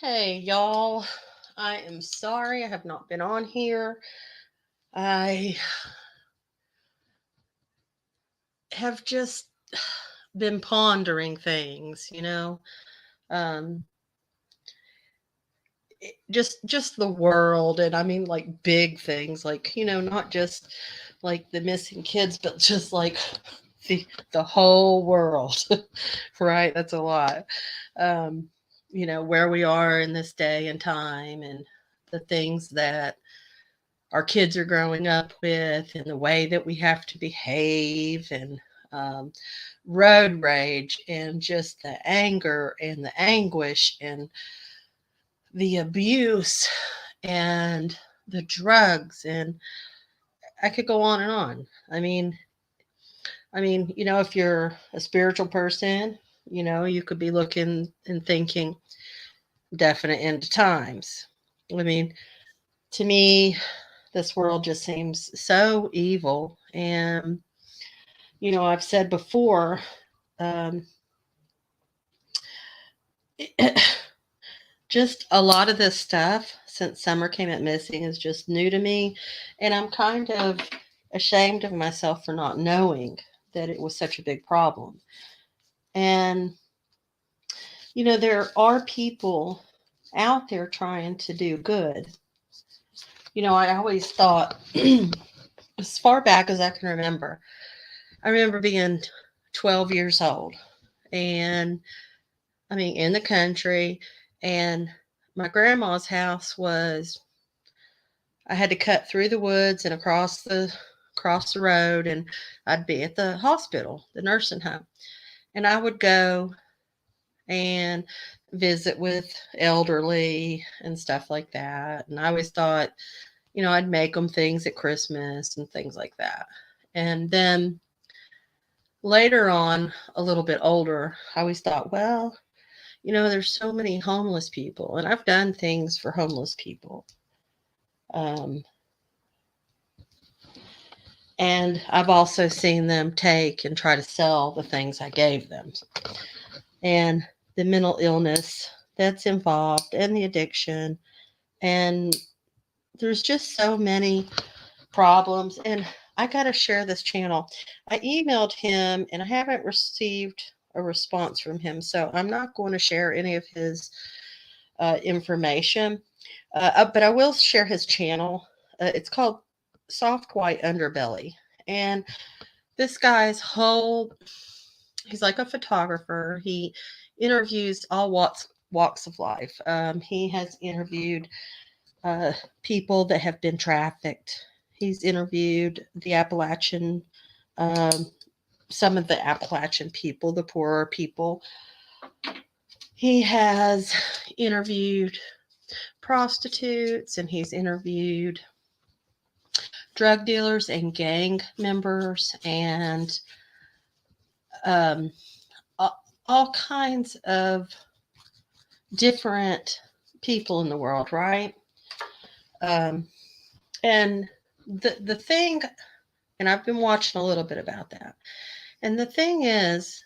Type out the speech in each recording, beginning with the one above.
Hey, y'all. I am sorry I have not been on here. I have just been pondering things. Um just the world, and I mean like big things, like, not just like the missing kids, but just like the whole world. Right? That's a lot. Um where we are in this day and time, and the things that our kids are growing up with, and the way that we have to behave, and um, road rage, and just the anger and the anguish and the abuse and the drugs, and I could go on and on. I mean, if you're a spiritual person, you could be looking and thinking definite end times. I mean, to me, this world just seems so evil. And I've said before, um, just a lot of this stuff since Summer came up missing is just new to me. And I'm kind of ashamed of myself for not knowing that it was such a big problem. And, there are people out there trying to do good. I always thought, as far back as I can remember, I remember being 12 years old, and I mean, in the country, and my grandma's house was, I had to cut through the woods and across the road, and I'd be at the hospital, the nursing home. And I would go and visit with elderly and stuff like that. And I always thought, I'd make them things at Christmas and things like that. And then later on, a little bit older, I always thought, well, there's so many homeless people, and I've done things for homeless people. Um, and I've also seen them take and try to sell the things I gave them, and the mental illness that's involved, and the addiction. And there's just so many problems. And I got to share this channel. I emailed him and I haven't received a response from him. So I'm not going to share any of his information. But I will share his channel. It's called Soft White Underbelly. And this guy's he's like a photographer. He interviews all walks of life. He has interviewed uh, people that have been trafficked. He's interviewed the um, some of the Appalachian people, the poorer people. He has interviewed prostitutes, and he's interviewed drug dealers and gang members, and um, all kinds of different people in the world, right? Um, and the thing, and I've been watching a little bit about that. And the thing is,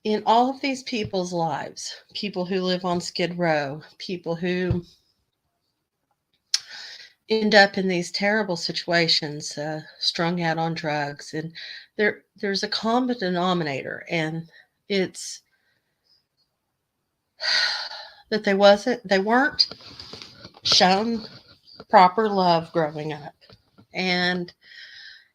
in all of these people's lives, people who live on Skid Row, people who end up in these terrible situations, strung out on drugs, and there's a common denominator, and it's that they weren't shown proper love growing up. And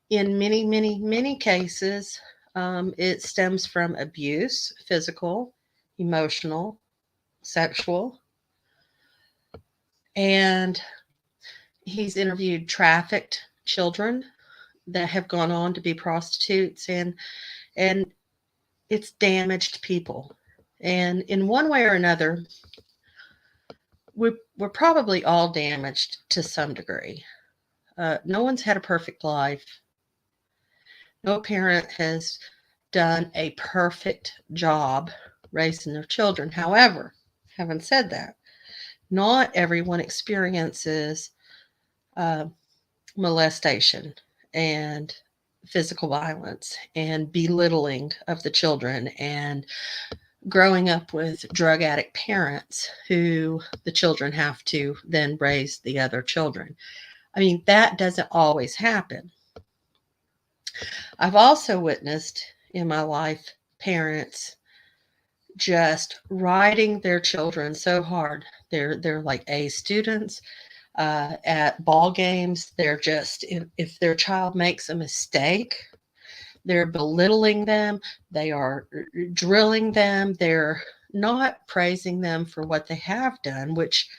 in many, many, many cases, it stems from abuse, physical, emotional, sexual. And he's interviewed trafficked children that have gone on to be prostitutes, and it's damaged people. And in one way or another, we're probably all damaged to some degree. No one's had a perfect life. No parent has done a perfect job raising their children. However, having said that, not everyone experiences uh, molestation and physical violence and belittling of the children, and growing up with drug addict parents who the children have to then raise the other children. I mean, that doesn't always happen. I've also witnessed in my life parents just riding their children so hard. They're like A students at ball games. They're just if their child makes a mistake, they're belittling them. They are drilling them. They're not praising them for what they have done, which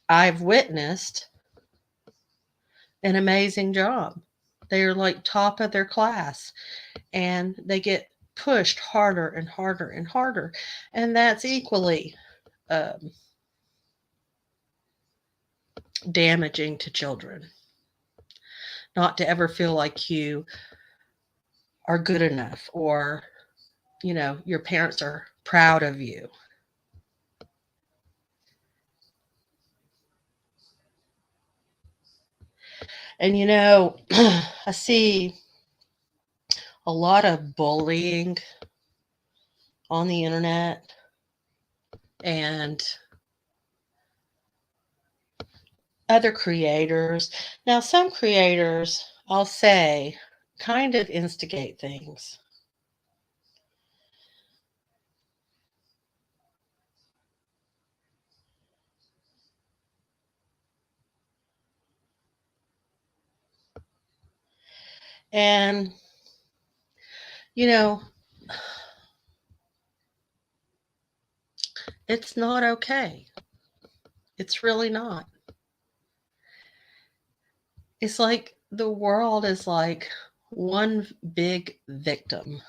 I've witnessed an amazing job. They're like top of their class and they get pushed harder and harder and harder. And that's equally um, damaging to children. Not to ever feel like you are good enough or, your parents are proud of you. And, I see a lot of bullying on the internet and other creators. Now, some creators, I'll say, kind of instigate things. And, you know, it's not okay. It's really not. It's like the world is like one big victim.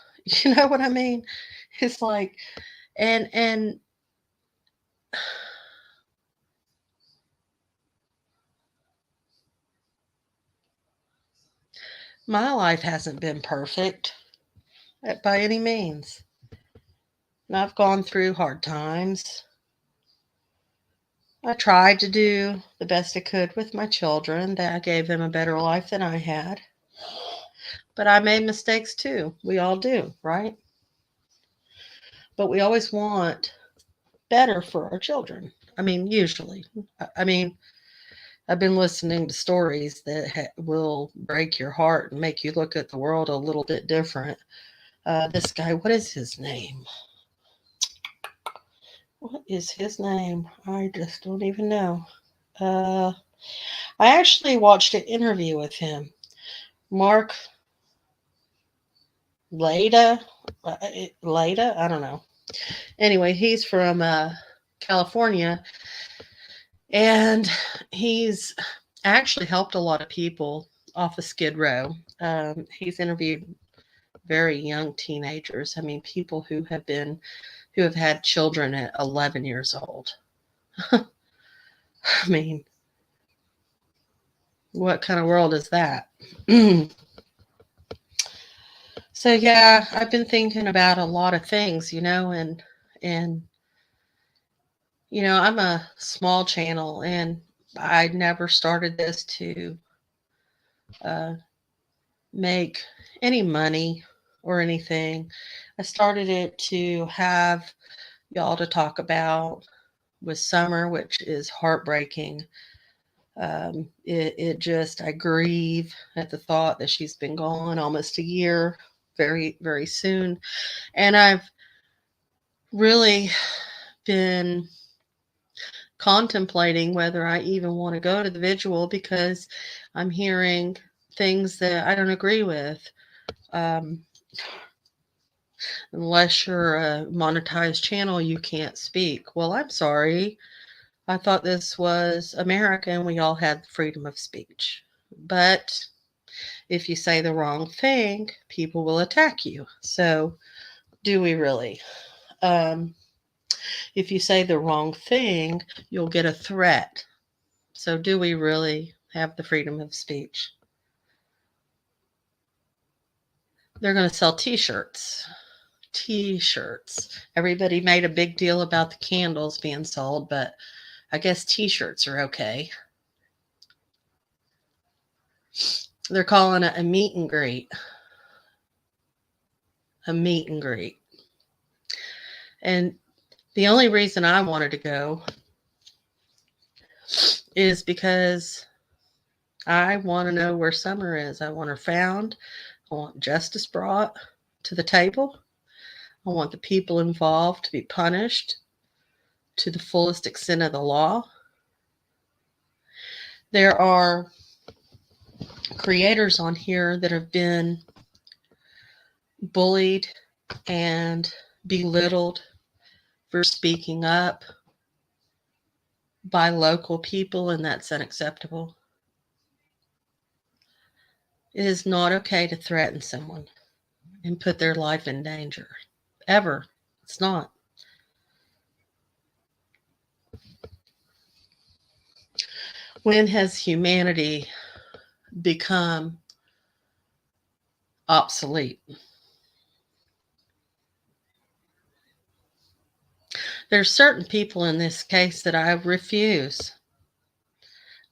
You know what I mean? It's like and my life hasn't been perfect by any means. And I've gone through hard times. I tried to do the best I could with my children, that I gave them a better life than I had. But I made mistakes too. We all do, right? But we always want better for our children. I mean, usually. I mean, I've been listening to stories that will break your heart and make you look at the world a little bit different. This guy, what is his name? What is his name? I just don't even know. Uh, I actually watched an interview with him. Mark Leda? Leda? I don't know. Anyway, he's from California and he's actually helped a lot of people off of Skid Row. He's interviewed very young teenagers. I mean, people who have had children at 11 years old. I mean, what kind of world is that? So yeah, I've been thinking about a lot of things, and I'm a small channel and I never started this to uh, make any money or anything. I started it to have y'all to talk about with Summer, which is heartbreaking. It just, I grieve at the thought that she's been gone almost a year, very, very soon. And I've really been contemplating whether I even want to go to the vigil because I'm hearing things that I don't agree with. Um, Unless you're a monetized channel, you can't speak. Well, I'm sorry. I thought this was America and we all had freedom of speech. But if you say the wrong thing, people will attack you. So, do we really? Um, if you say the wrong thing, you'll get a threat. So, do we really have the freedom of speech? They're going to sell t shirts. T shirts. Everybody made a big deal about the candles being sold, but I guess t shirts are okay. They're calling it a meet and greet. A meet and greet. And the only reason I wanted to go is because I want to know where Summer is. I want her found. I want justice brought to the table. I want the people involved to be punished to the fullest extent of the law. There are creators on here that have been bullied and belittled for speaking up by local people, and that's unacceptable. It is not okay to threaten someone and put their life in danger. Ever. It's not. When has humanity become obsolete? There's certain people in this case that I refuse.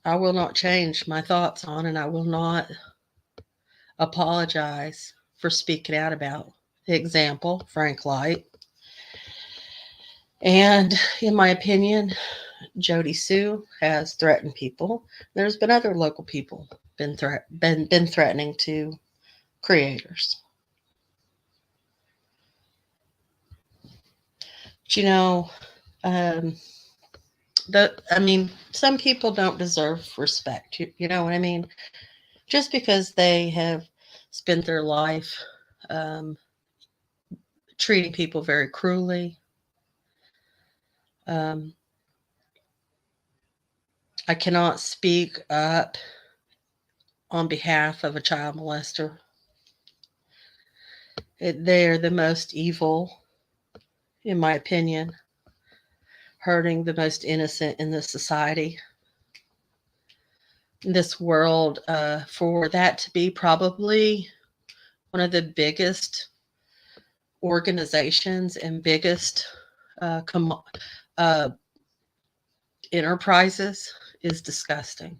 I will not change my thoughts on, and I will not apologize for speaking out about. Example, Frank Light. And in my opinion, Jody Sue has threatened people. There's been other local people been threatening to creators. But, um, some people don't deserve respect. You know what I mean? Just because they have spent their life um, treating people very cruelly. Um, I cannot speak up on behalf of a child molester. They're the most evil, in my opinion, hurting the most innocent in this society, in this world. For that to be probably one of the biggest organizations and biggest uh, com- uh, enterprises is disgusting.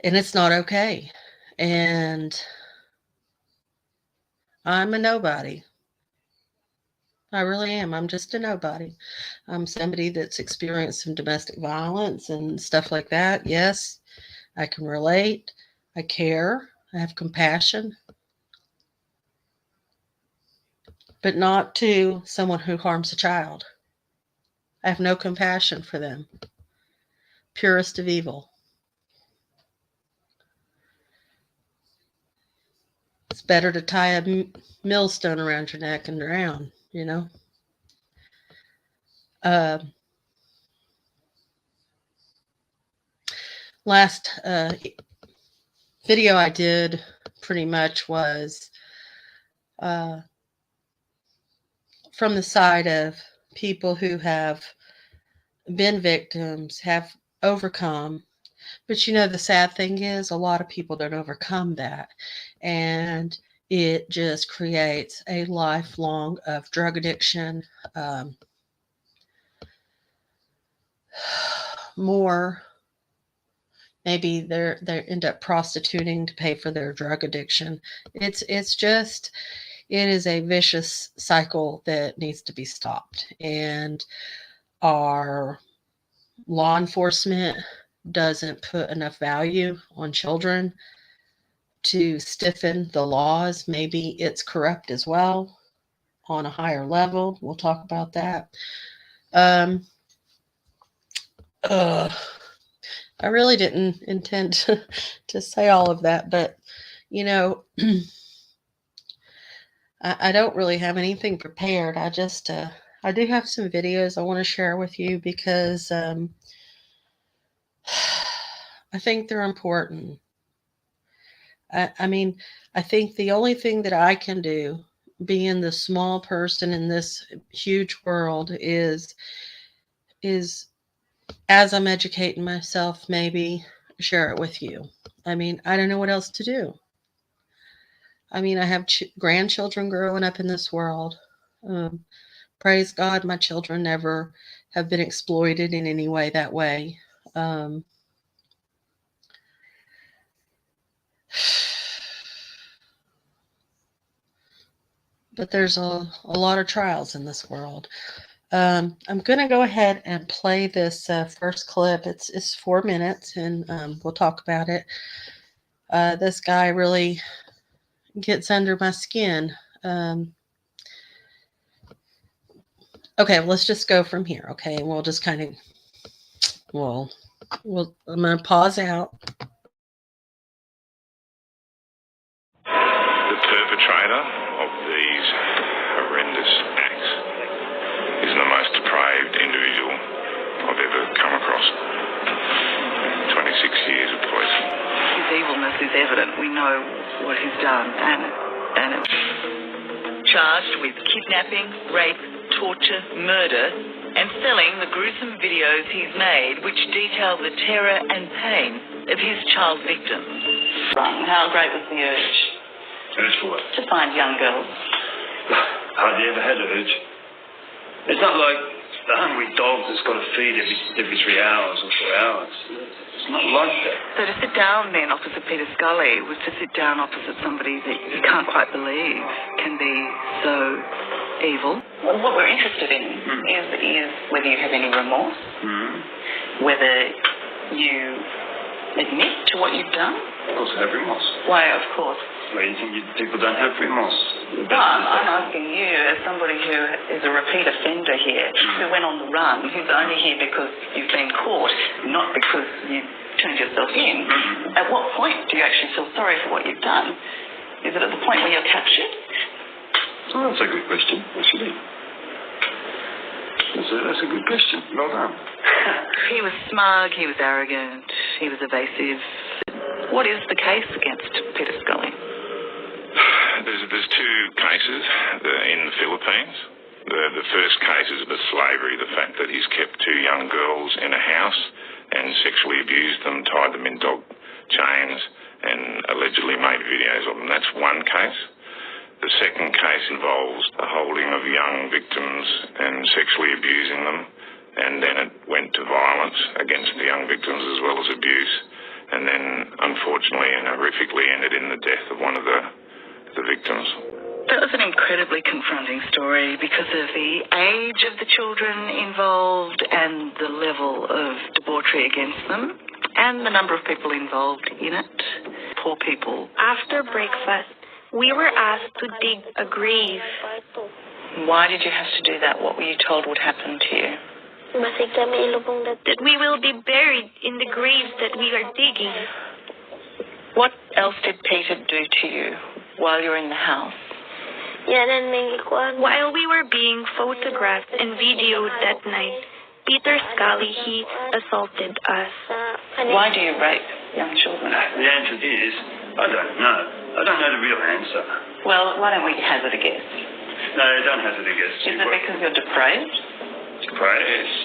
And it's not okay. And I'm a nobody. I really am. I'm just a nobody. I'm somebody that's experienced some domestic violence and stuff like that. Yes, I can relate. I care. I have compassion, but not to someone who harms a child. I have no compassion for them. Purest of evil. It's better to tie a millstone around your neck and drown, you know? Uh, last video I did pretty much was from the side of people who have been victims, have overcome. But the sad thing is, a lot of people don't overcome that. And it just creates a lifelong of drug addiction, more. Maybe they end up prostituting to pay for their drug addiction. It's just it is a vicious cycle that needs to be stopped. And our law enforcement doesn't put enough value on children to stiffen the laws. Maybe it's corrupt as well on a higher level. We'll talk about that. Um, uh, I really didn't intend to say all of that, but you know, I don't really have anything prepared. I do have some videos I want to share with you because I think they're important. I mean, I think the only thing that I can do, being the small person in this huge world, is as I'm educating myself, maybe share it with you. I mean, I don't know what else to do. I mean, I have grandchildren growing up in this world. Um, praise God, my children never have been exploited in any way that way. Um, but there's a lot of trials in this world. I'm going to go ahead and play this first clip. It's 4 minutes, and we'll talk about it. This guy really gets under my skin. Okay, well, let's just go from here. Okay, and we'll just kind of, I'm going to pause out. The perpetrator of these horrendous acts is the most depraved individual I've ever come across. 26 years of policing. His evilness is evident. We know what he's done, and charged with kidnapping, rape, torture, murder, and selling the gruesome videos he's made, which detail the terror and pain of his child victims. How great was the urge? Urge for what? To find young girls. Hardly ever had an urge. It's not like the hungry dog that's got to feed every 3 hours or 4 hours. It's not like that. So to sit down then opposite Peter Scully was to sit down opposite somebody that you can't quite believe can be so evil. Well, what we're interested in is whether you have any remorse, whether you admit to what you've done. Of course I have remorse. Why, of course. Why do you think people don't have remorse? No, I'm asking you, as somebody who is a repeat offender here, who went on the run, who's only here because you've been caught, not because you turned yourself in. At what point do you actually feel sorry for what you've done? Is it at the point where you're captured? Oh, that's a good question, actually. That's a good question. Well done. He was smug, he was arrogant, he was evasive. What is the case against Peter Scully? There's 2 cases in the Philippines. The first case is about slavery, the fact that he's kept 2 young girls in a house and sexually abused them, tied them in dog chains, and allegedly made videos of them. That's one case. The second case involves the holding of young victims and sexually abusing them, and then it went to violence against the young victims as well as abuse, and then unfortunately and horrifically ended in the death of one of the victims. That was an incredibly confronting story because of the age of the children involved and the level of debauchery against them and the number of people involved in it. Poor people. After breakfast, we were asked to dig a grave. Why did you have to do that? What were you told would happen to you? That we will be buried in the graves that we are digging. What else did Peter do to you while you were in the house? While we were being photographed and videoed that night, Peter Scully, he assaulted us. Why do you rape young children? The answer is, I don't know. I don't know the real answer. Well, why don't we hazard a guess? No, don't hazard a guess. Is it because you're depraved? Depraved?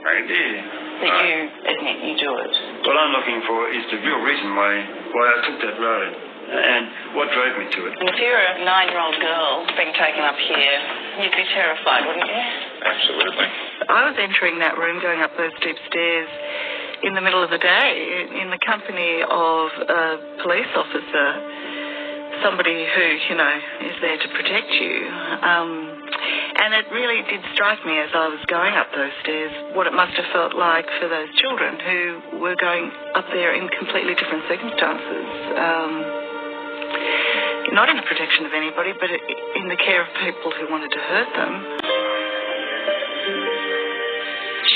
Maybe. That you admit you do it? What I'm looking for is the real reason why I took that road. And what drove me to it. If you were a 9-year-old girl being taken up here, you'd be terrified, wouldn't you? Absolutely. I was entering that room, going up those steep stairs in the middle of the day in the company of a police officer, somebody who, is there to protect you. And it really did strike me as I was going up those stairs what it must have felt like for those children who were going up there in completely different circumstances. Not in the protection of anybody, but in the care of people who wanted to hurt them.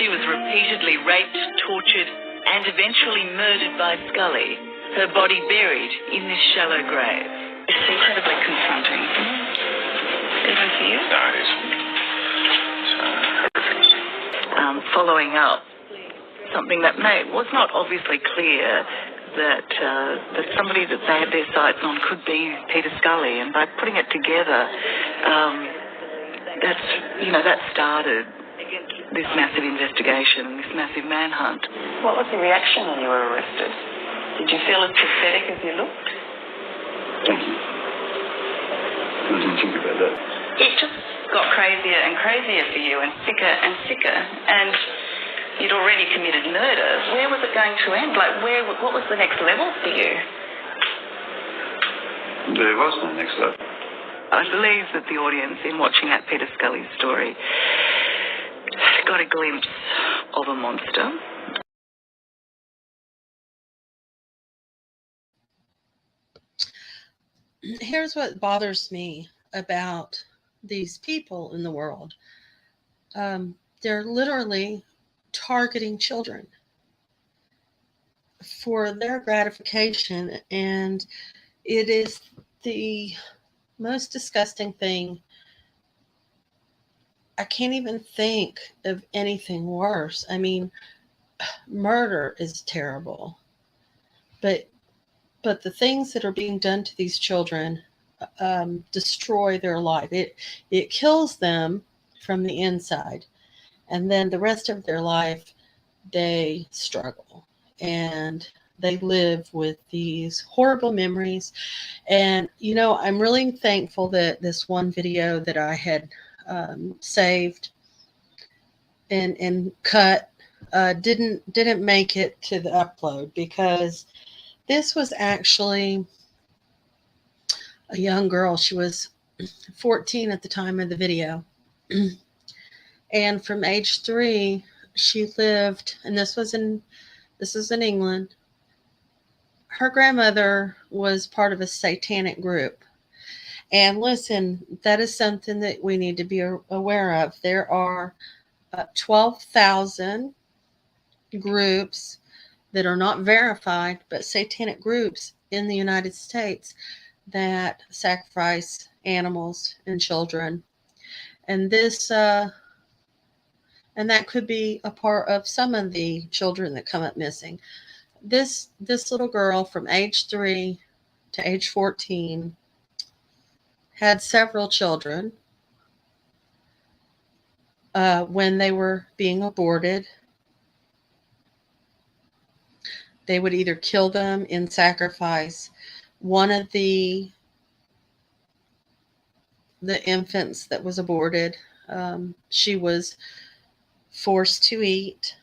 She was repeatedly raped, tortured, and eventually murdered by Scully, her body buried in this shallow grave. It's incredibly confronting. Even for you? No, it is. It's horrific. Following up something that was not obviously clear, that somebody that they had their sights on could be Peter Scully, and by putting it together, that started this massive investigation, this massive manhunt. What was the reaction when you were arrested? Did you feel as pathetic as you looked? Thank you. I didn't think about that. It just got crazier and crazier for you, and sicker, and you'd already committed murder. Where was it going to end? What was the next level for you? There was no next level. I believe that the audience, in watching that Peter Scully's story, got a glimpse of a monster. Here's what bothers me about these people in the world. They're literally targeting children for their gratification, and it is the most disgusting thing. I can't even think of anything worse. I mean, murder is terrible, but the things that are being done to these children destroy their life. It kills them from the inside, and then the rest of their life they struggle and they live with these horrible memories. And I'm really thankful that this one video that I had saved and cut didn't make it to the upload, because this was actually a young girl. She was 14 at the time of the video. And from age 3, she lived, and this is in England. Her grandmother was part of a satanic group. And listen, that is something that we need to be aware of. There are 12,000 groups that are not verified, but satanic groups in the United States that sacrifice animals and children. And this, and that could be a part of some of the children that come up missing. This little girl from age 3 to age 14 had several children. When they were being aborted, they would either kill them in sacrifice. One of the infants that was aborted, she was forced to eat.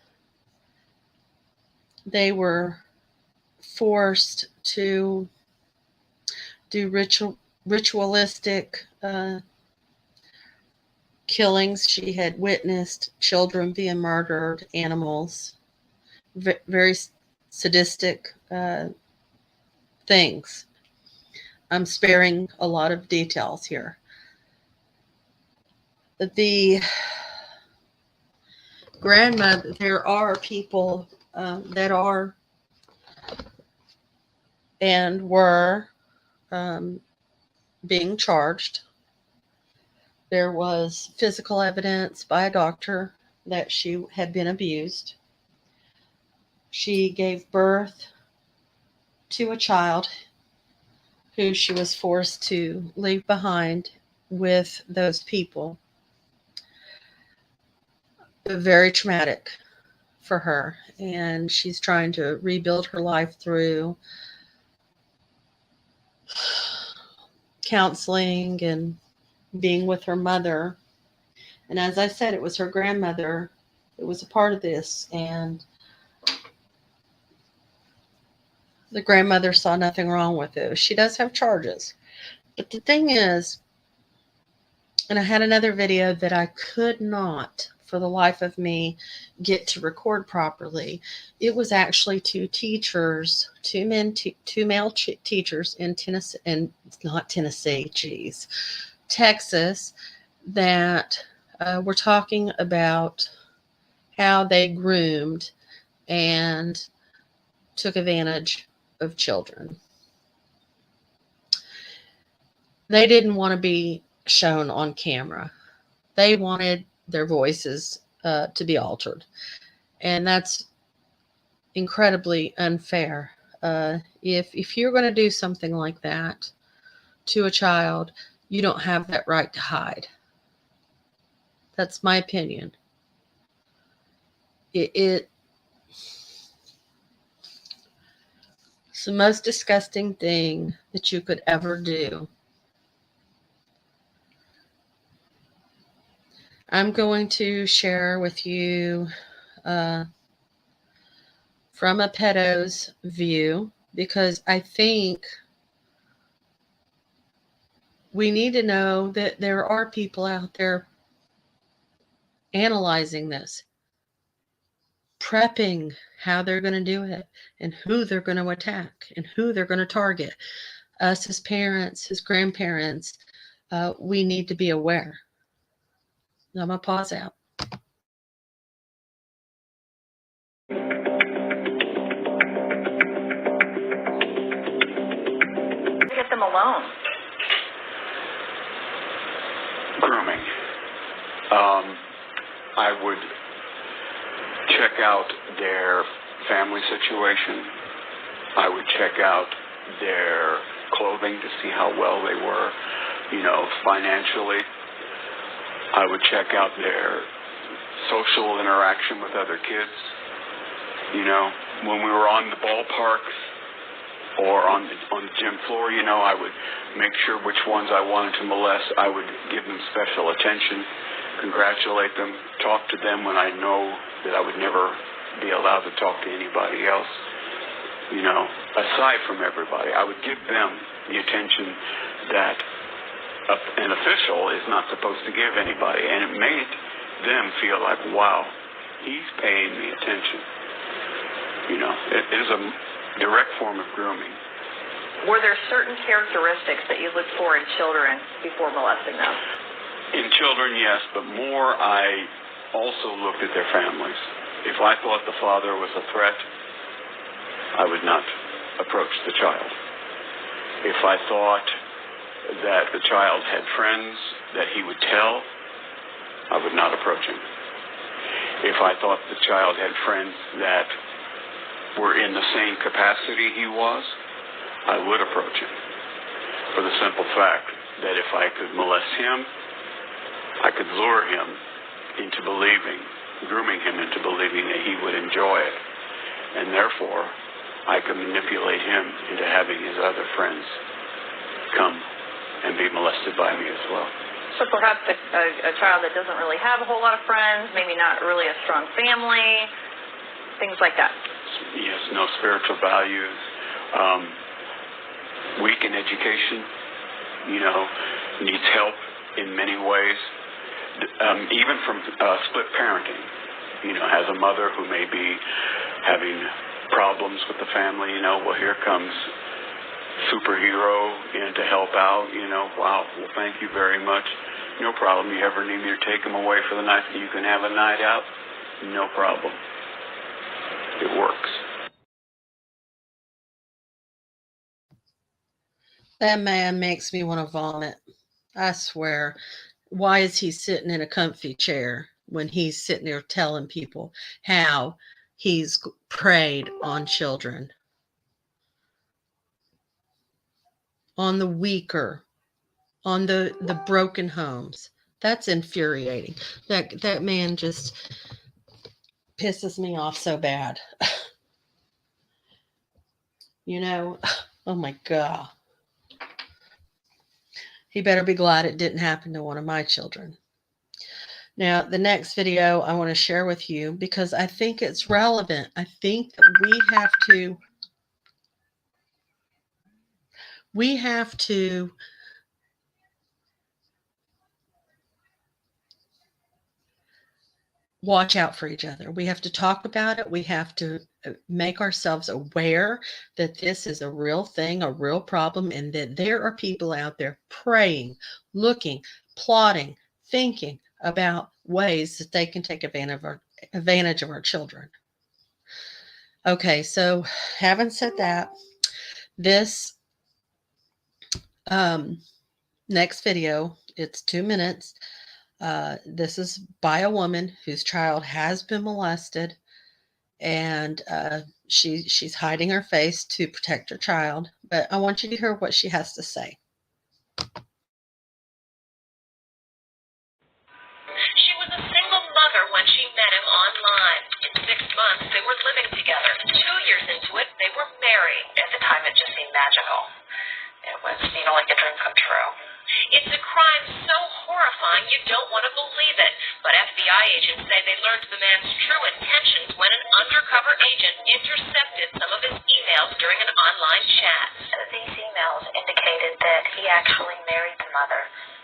They were forced to do ritualistic killings. She had witnessed children being murdered, animals, very sadistic things. I'm sparing a lot of details here. The grandmother, there are people that are and were being charged. There was physical evidence by a doctor that she had been abused. She gave birth to a child who she was forced to leave behind with those people. Very traumatic for her, and she's trying to rebuild her life through counseling and being with her mother. And as I said, it was her grandmother that was a part of this, and the grandmother saw nothing wrong with it. She does have charges. But the thing is, and I had another video that I could not, for the life of me, get to record properly. It was actually two male teachers in Tennessee, and not Tennessee, geez, Texas, that were talking about how they groomed and took advantage of children. They didn't want to be shown on camera. They wanted their voices to be altered. And that's incredibly unfair. If you're going to do something like that to a child, you don't have that right to hide. That's my opinion. It's the most disgusting thing that you could ever do. I'm going to share with you from a pedo's view, because I think we need to know that there are people out there analyzing this, prepping how they're going to do it and who they're going to attack and who they're going to target. Us as parents, as grandparents, we need to be aware. I'm going to pause out. Get them alone. Grooming. I would check out their family situation. I would check out their clothing to see how well they were, financially. I would check out their social interaction with other kids. When we were on the ballparks or on the gym floor, I would make sure which ones I wanted to molest. I would give them special attention, congratulate them, talk to them when I know that I would never be allowed to talk to anybody else. Aside from everybody, I would give them the attention that an official is not supposed to give anybody. And it made them feel like, wow, he's paying me attention. It is a direct form of grooming. Were there certain characteristics that you looked for in children before molesting them? In children, yes, but more I also looked at their families. If I thought the father was a threat, I would not approach the child. If I thought that the child had friends that he would tell, I would not approach him. If I thought the child had friends that were in the same capacity he was, I would approach him. For the simple fact that if I could molest him, I could lure him into grooming him into believing that he would enjoy it. And therefore, I could manipulate him into having his other friends come and be molested by me as well. So perhaps a child that doesn't really have a whole lot of friends, maybe not really a strong family, things like that. Yes, no spiritual values, weak in education, needs help in many ways, even from split parenting, has a mother who may be having problems with the family, well, here comes superhero in to help out, wow, well, thank you very much. No problem. You ever need me to take him away for the night so you can have a night out? No problem. It works. That man makes me want to vomit. I swear. Why is he sitting in a comfy chair when he's sitting there telling people how he's preyed on children, on the weaker, on the broken homes? That's infuriating. That man just pisses me off so bad. Oh my God. He better be glad it didn't happen to one of my children. Now, the next video I want to share with you because I think it's relevant. I think that we have to watch out for each other. We have to talk about it. We have to make ourselves aware that this is a real thing, a real problem, and that there are people out there praying, looking, plotting, thinking about ways that they can take advantage of our children. Okay, so having said that, this next video, it's 2 minutes. This is by a woman whose child has been molested, and she's hiding her face to protect her child. But I want you to hear what she has to say. She was a single mother when she met him online. In 6 months, they were living together. 2 years into it, they were married. At the time, it just seemed magical. It was, like a dream come true. It's a crime so horrifying you don't want to believe it. But FBI agents say they learned the man's true intentions when an undercover agent intercepted some of his emails during an online chat. These emails indicated that he actually married the mother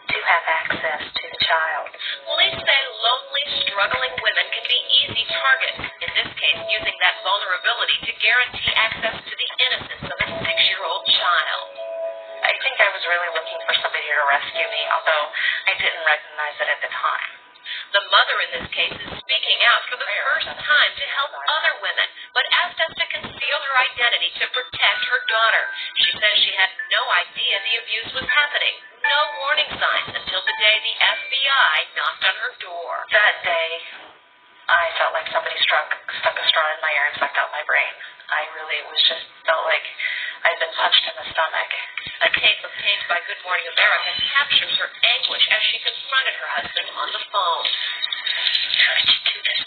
to have access to the child. Police say lonely, struggling women can be easy targets, in this case using that vulnerability to guarantee access to the innocence of a 6-year-old child. I think I was really looking for somebody to rescue me, although I didn't recognize it at the time. The mother in this case is speaking out for the first time to help other women, but asked us to conceal her identity to protect her daughter. She says she had no idea the abuse was happening, no warning signs until the day the FBI knocked on her door. That day, I felt like somebody stuck a straw in my ear and sucked out my brain. I really felt like I'd been punched in the stomach. A tape obtained by Good Morning America captures her anguish as she confronted her husband on the phone. How did you do this?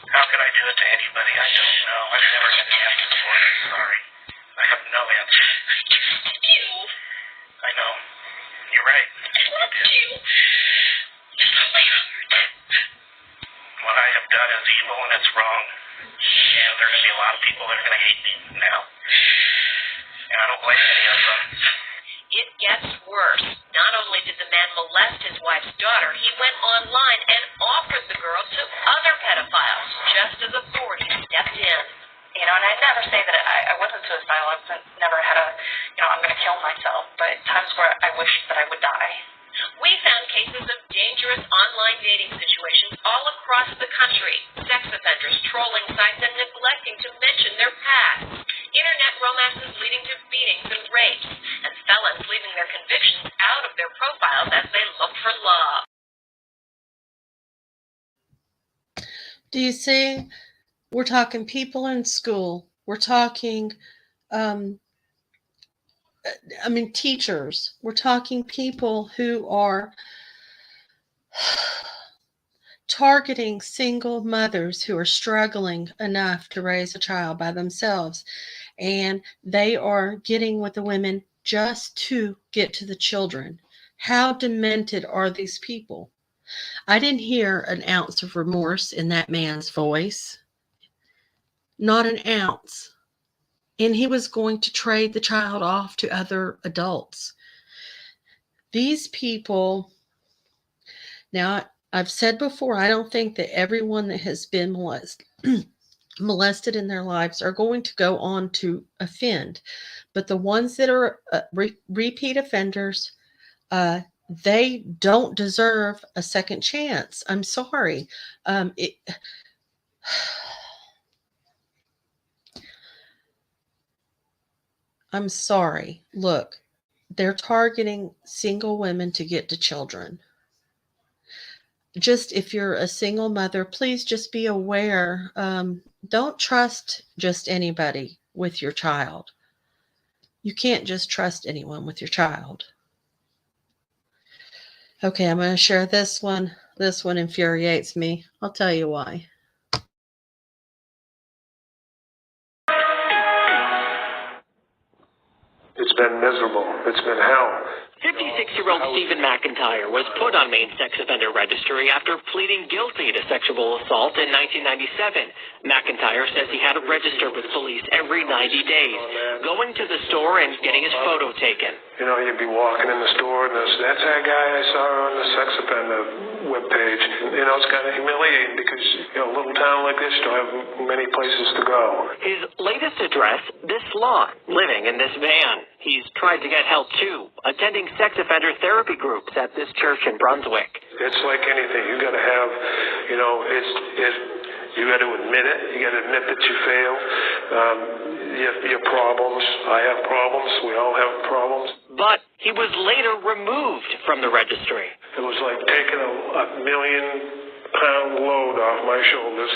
How could I do it to anybody? I don't know. I've never had an answer for it. I'm sorry. I have no answer. I trusted you. I know. You're right. I loved you. It's on my heart. What I have done is evil and it's wrong. And there are going to be a lot of people that are going to hate me now. And I don't blame any of them. It gets worse. Not only did the man molest his wife's daughter, he went online and offered the girl to other pedophiles, just as authorities stepped in. You know, and I'd never say that I wasn't suicidal. I've never had I'm going to kill myself. But times where I wish that I would die. We found cases of dangerous online dating situations all across the country. Sex offenders trolling sites and neglecting to mention their past. Internet romances leading to beatings and rapes. And felons leaving their convictions out of their profiles as they look for love. Do you see? We're talking people in school. We're talking, teachers. We're talking people who are targeting single mothers who are struggling enough to raise a child by themselves. And they are getting with the women just to get to the children. How demented are these people? I didn't hear an ounce of remorse in that man's voice. Not an ounce. And he was going to trade the child off to other adults. These people, now I've said before, I don't think that everyone that has been molested in their lives are going to go on to offend. But the ones that are repeat offenders, they don't deserve a second chance. I'm sorry. I'm sorry. Look, they're targeting single women to get to children. Just if you're a single mother, please just be aware. Don't trust just anybody with your child. You can't just trust anyone with your child. Okay, I'm going to share this one. This one infuriates me. I'll tell you why. It's been miserable. It's been hell. 56-year-old Stephen McIntyre was put on Maine sex offender registry after pleading guilty to sexual assault in 1997. McIntyre says he had to register with police every 90 days, going to the store and getting his photo taken. You know, you'd be walking in the store and that's that guy I saw on the sex offender webpage. You know, it's kind of humiliating because, a little town like this, you don't have many places to go. His latest address, this lawn, living in this van. He's tried to get help, too, attending sex offender therapy groups at this church in Brunswick. It's like anything. You got to have, you got to admit it. You got to admit that you failed. Your problems. I have problems. We all have problems. But he was later removed from the registry. It was like taking a million-pound load off my shoulders.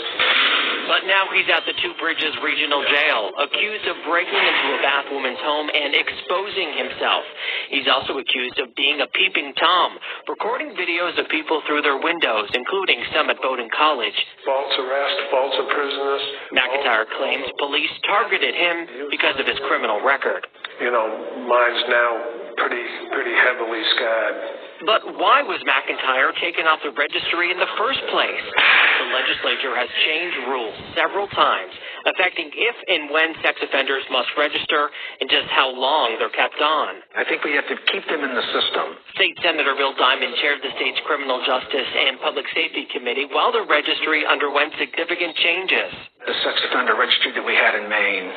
But now he's at the Two Bridges Regional Jail, accused of breaking into a bathwoman's home and exposing himself. He's also accused of being a peeping Tom, recording videos of people through their windows, including some at Bowdoin College. False arrest, false imprisonment. McIntyre claims police targeted him because of his criminal record. mine's now pretty heavily scarred. But why was McIntyre taken off the registry in the first place? The legislature has changed rules several times, affecting if and when sex offenders must register and just how long they're kept on. I think we have to keep them in the system. State Senator Bill Diamond chaired the state's Criminal Justice and Public Safety Committee while the registry underwent significant changes. The sex offender registry that we had in Maine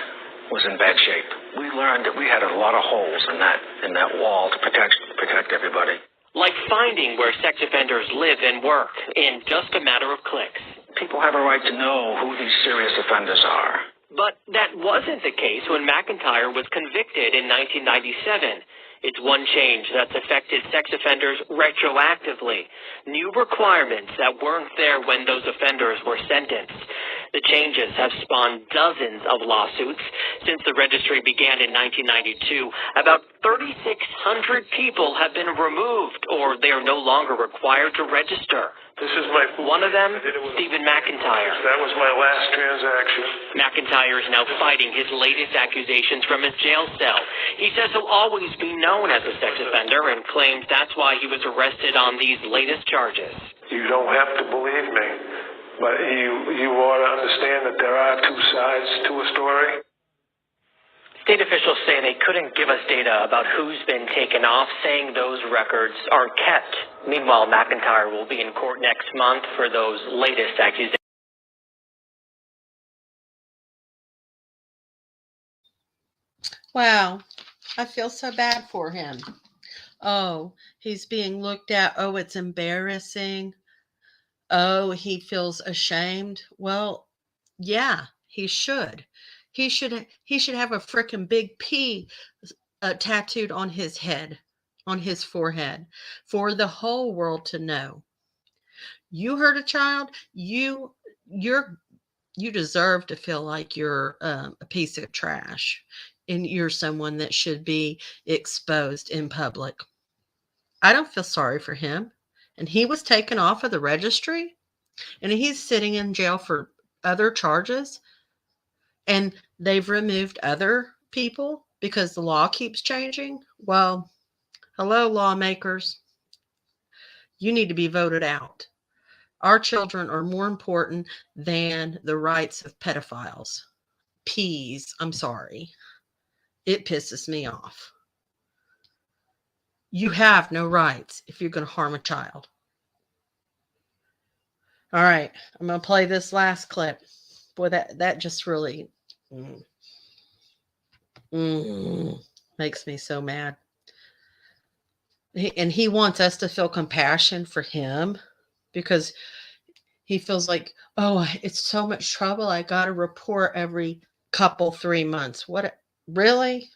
was in bad shape. We learned that we had a lot of holes in that wall to protect everybody. Like finding where sex offenders live and work in just a matter of clicks. People have a right to know who these serious offenders are. But that wasn't the case when McIntyre was convicted in 1997. It's one change that's affected sex offenders retroactively. New requirements that weren't there when those offenders were sentenced. The changes have spawned dozens of lawsuits. Since the registry began in 1992, about 3,600 people have been removed, or they are no longer required to register. This is my... One of them, Stephen McIntyre. That was my last transaction. McIntyre is now fighting his latest accusations from his jail cell. He says he'll always be known as a sex offender and claims that's why he was arrested on these latest charges. You don't have to believe me, but you ought to understand that there are two sides to a story. State officials say they couldn't give us data about who's been taken off, saying those records aren't kept. Meanwhile, McIntyre will be in court next month for those latest accusations. Wow, I feel so bad for him. Oh, he's being looked at. Oh, it's embarrassing. Oh, he feels ashamed. Well, yeah, he should. He should have a freaking big P tattooed on his head, on his forehead, for the whole world to know. You hurt a child, you deserve to feel like you're a piece of trash, and you're someone that should be exposed in public. I don't feel sorry for him. And he was taken off of the registry, and he's sitting in jail for other charges. And they've removed other people because the law keeps changing. Well, hello, lawmakers. You need to be voted out. Our children are more important than the rights of pedophiles. Please, I'm sorry. It pisses me off. You have no rights if you're going to harm a child. All right, I'm going to play this last clip. Boy, that just really makes me so mad. He wants us to feel compassion for him because he feels like, oh, it's so much trouble. I got to report every 3 months. What? Really?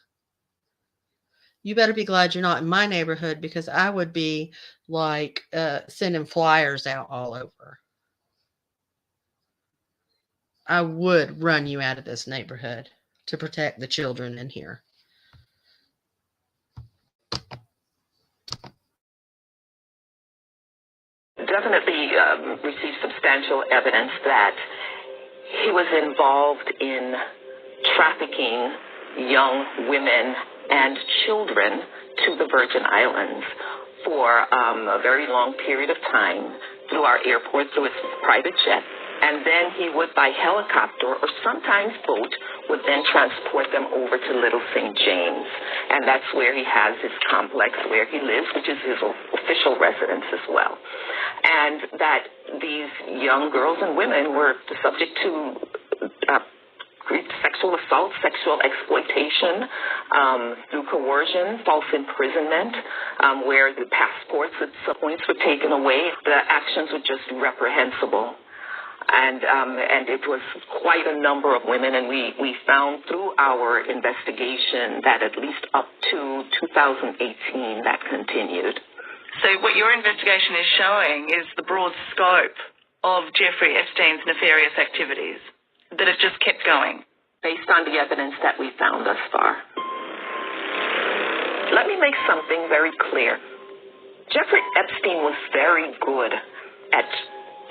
You better be glad you're not in my neighborhood, because I would be like sending flyers out all over. I would run you out of this neighborhood to protect the children in here. Definitely received substantial evidence that he was involved in trafficking young women and children to the Virgin Islands for a very long period of time through our airport, through his private jet. And then he would, by helicopter or sometimes boat, would then transport them over to Little St. James. And that's where he has his complex where he lives, which is his official residence as well. And that these young girls and women were subject to sexual assault, sexual exploitation, through coercion, false imprisonment, where the passports at some points were taken away. The actions were just reprehensible. And it was quite a number of women, and we found through our investigation that at least up to 2018 that continued. So what your investigation is showing is the broad scope of Jeffrey Epstein's nefarious activities, that it just kept going. Based on the evidence that we found thus far. Let me make something very clear. Jeffrey Epstein was very good at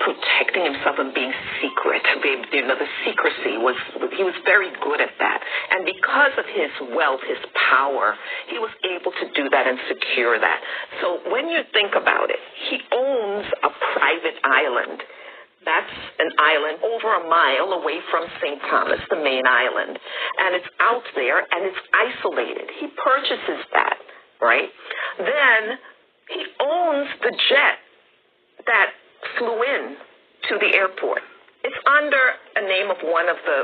protecting himself and being secret. The secrecy he was very good at that. And because of his wealth, his power, he was able to do that and secure that. So when you think about it, he owns a private island. That's an island over a mile away from St. Thomas, the main island. And it's out there, and it's isolated. He purchases that, right? Then he owns the jet that flew in to the airport. It's under a name of one of the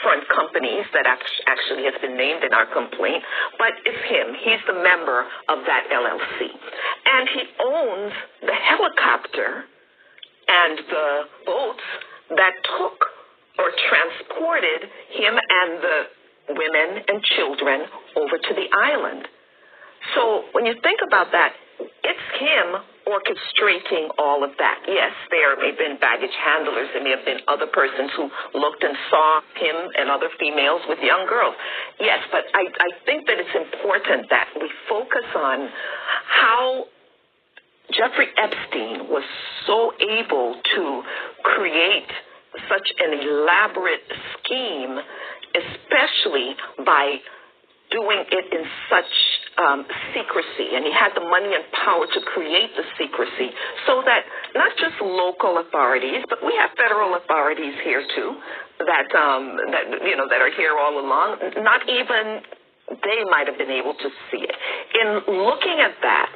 front companies that actually has been named in our complaint, but it's him. He's the member of that LLC. And he owns the helicopter and the boats that took or transported him and the women and children over to the island. So when you think about that, it's him orchestrating all of that. Yes, there may have been baggage handlers. There may have been other persons who looked and saw him and other females with young girls. Yes, but I think that it's important that we focus on how Jeffrey Epstein was so able to create such an elaborate scheme, especially by doing it in such secrecy, and he had the money and power to create the secrecy so that not just local authorities, but we have federal authorities here too that are here all along. Not even they might have been able to see it. In looking at that,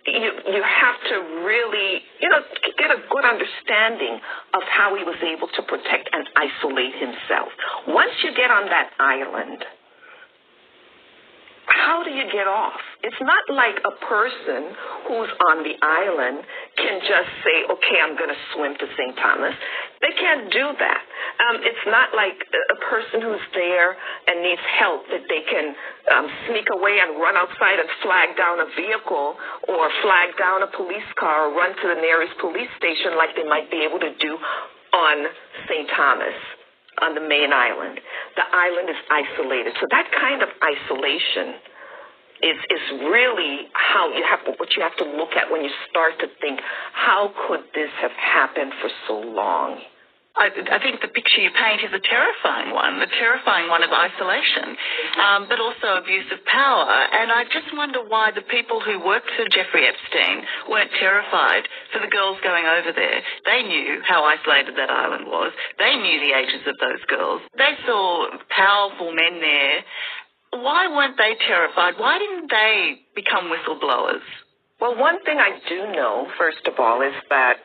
you have to really, get a good understanding of how he was able to protect and isolate himself. Once you get on that island, how do you get off? It's not like a person who's on the island can just say, okay, I'm going to swim to St. Thomas. They can't do that. It's not like a person who's there and needs help that they can sneak away and run outside and flag down a vehicle or flag down a police car or run to the nearest police station like they might be able to do on St. Thomas, on the main island. The island is isolated. So that kind of isolation is really what you have to look at when you start to think, how could this have happened for so long? I think the picture you paint is a terrifying one of isolation, but also abuse of power. And I just wonder why the people who worked for Jeffrey Epstein weren't terrified for the girls going over there. They knew how isolated that island was. They knew the ages of those girls. They saw powerful men there. Why weren't they terrified? Why didn't they become whistleblowers? Well, one thing I do know, first of all, is that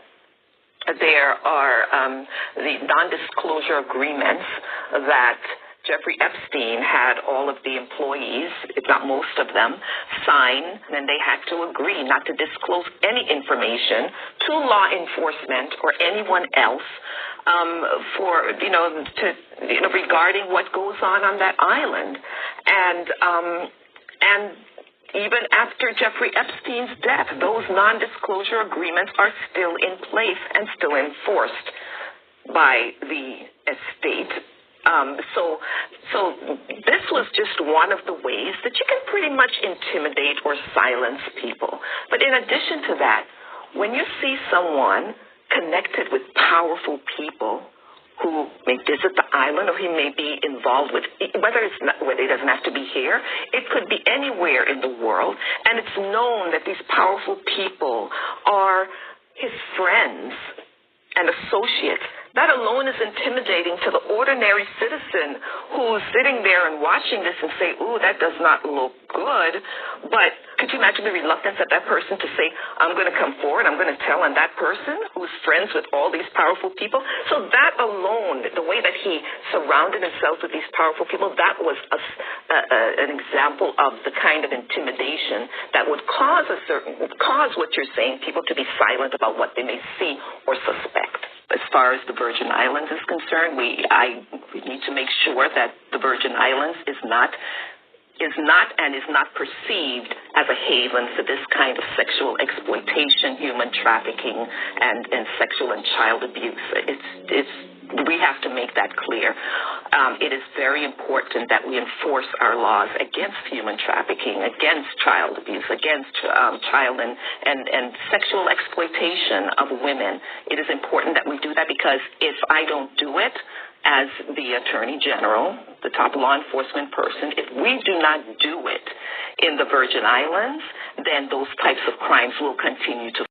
there are the non-disclosure agreements that Jeffrey Epstein had all of the employees, if not most of them, sign, and they had to agree not to disclose any information to law enforcement or anyone else regarding what goes on that island. And even after Jeffrey Epstein's death, those non-disclosure agreements are still in place and still enforced by the estate. So this was just one of the ways that you can pretty much intimidate or silence people. But in addition to that, when you see someone connected with powerful people who may visit the island or he may be involved with, whether it doesn't have to be here, it could be anywhere in the world, and it's known that these powerful people are his friends and associates, that alone is intimidating to the ordinary citizen who's sitting there and watching this and say, ooh, that does not look good. But could you imagine the reluctance of that person to say, I'm going to come forward, I'm going to tell on that person who's friends with all these powerful people? So that alone, the way that he surrounded himself with these powerful people, that was an example of the kind of intimidation that would cause what you're saying, people to be silent about what they may see or suspect. As far as the Virgin Islands is concerned, we need to make sure that the Virgin Islands is not perceived as a haven for this kind of sexual exploitation, human trafficking, and sexual and child abuse. We have to make that clear. It is very important that we enforce our laws against human trafficking, against child abuse, against child and sexual exploitation of women. It is important that we do that, because if I don't do it, as the Attorney General, the top law enforcement person, if we do not do it in the Virgin Islands, then those types of crimes will continue to.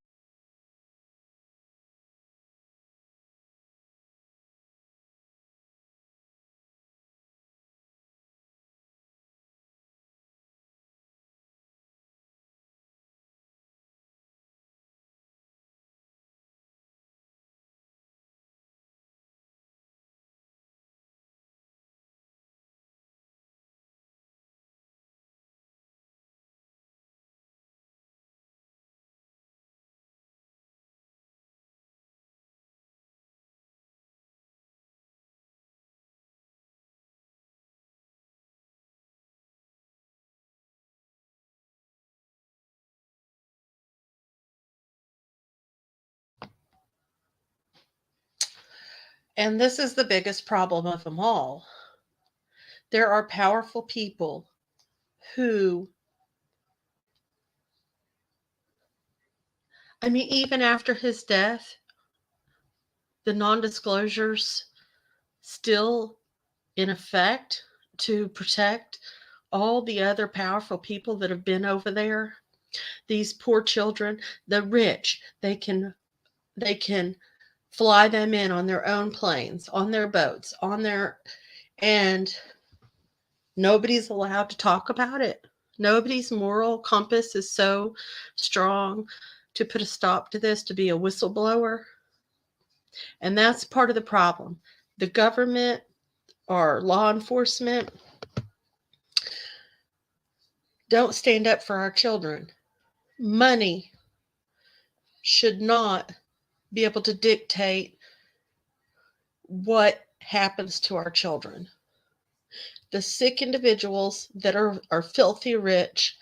And this is the biggest problem of them all. There are powerful people who, I mean, even after his death, the non-disclosures still in effect to protect all the other powerful people that have been over there. These poor children, the rich, they can fly them in on their own planes, on their boats, and nobody's allowed to talk about it. Nobody's moral compass is so strong to put a stop to this, to be a whistleblower. And that's part of the problem. The government or law enforcement don't stand up for our children. Money should not be able to dictate what happens to our children. The sick individuals that are filthy rich,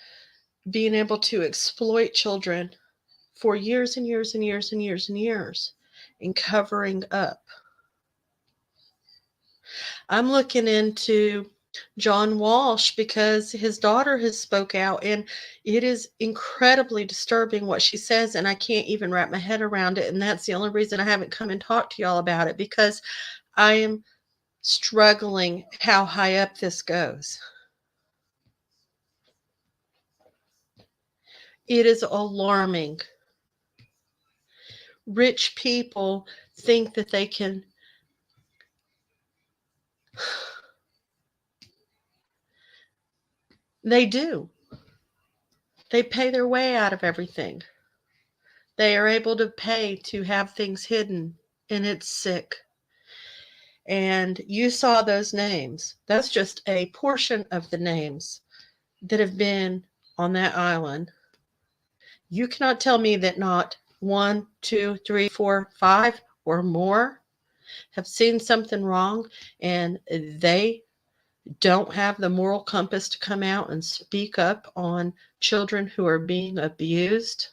being able to exploit children for years and years and years and years and years, and covering up. I'm looking into John Walsh because his daughter has spoke out, and it is incredibly disturbing what she says, and I can't even wrap my head around it. And that's the only reason I haven't come and talked to y'all about it, because I am struggling how high up this goes. It is alarming. Rich people think that they can they do. They pay their way out of everything. They are able to pay to have things hidden, and it's sick. And you saw those names. That's just a portion of the names that have been on that island. You cannot tell me that not 1, 2, 3, 4, 5 or more have seen something wrong, and they don't have the moral compass to come out and speak up on children who are being abused.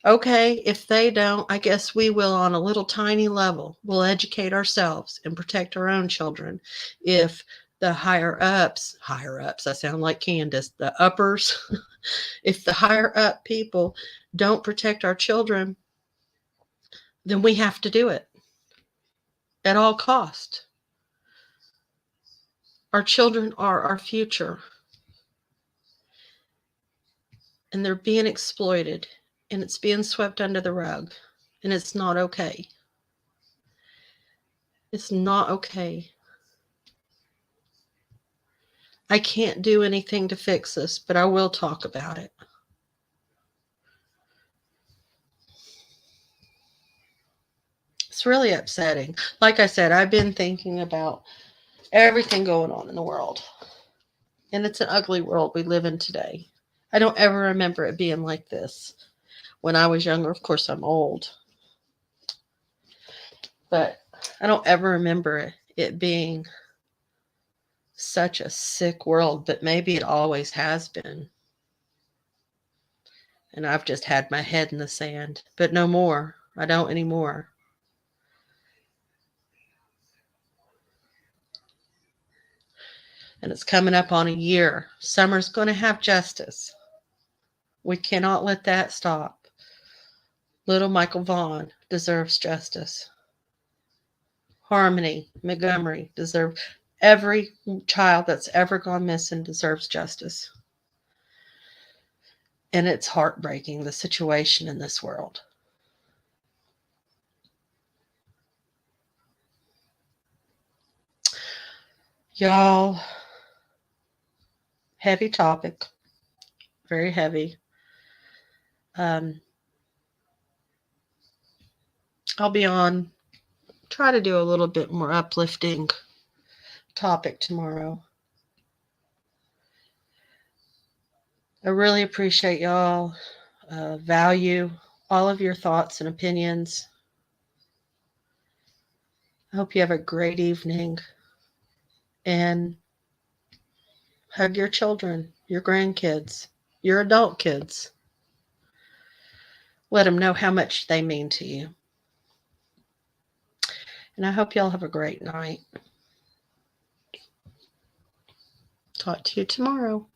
Okay, if they don't, I guess we will on a little tiny level. We'll educate ourselves and protect our own children. If the higher ups, I sound like Candace, the uppers, if the higher up people don't protect our children, then we have to do it at all cost. Our children are our future, and they're being exploited, and it's being swept under the rug, and it's not okay. It's not okay. I can't do anything to fix this, but I will talk about it. It's really upsetting. Like I said, I've been thinking about everything going on in the world. And it's an ugly world we live in today. I don't ever remember it being like this. When I was younger, of course I'm old, but I don't ever remember it being such a sick world, but maybe it always has been. And I've just had my head in the sand, but no more. I don't anymore. And it's coming up on a year. Summer's going to have justice. We cannot let that stop. Little Michael Vaughn deserves justice. Harmony Montgomery deserves, every child that's ever gone missing deserves justice. And it's heartbreaking, the situation in this world. Y'all, heavy topic. Very heavy. I'll be on, try to do a little bit more uplifting topic tomorrow. I really appreciate y'all. Value all of your thoughts and opinions. I hope you have a great evening. And hug your children, your grandkids, your adult kids. Let them know how much they mean to you. And I hope y'all have a great night. Talk to you tomorrow.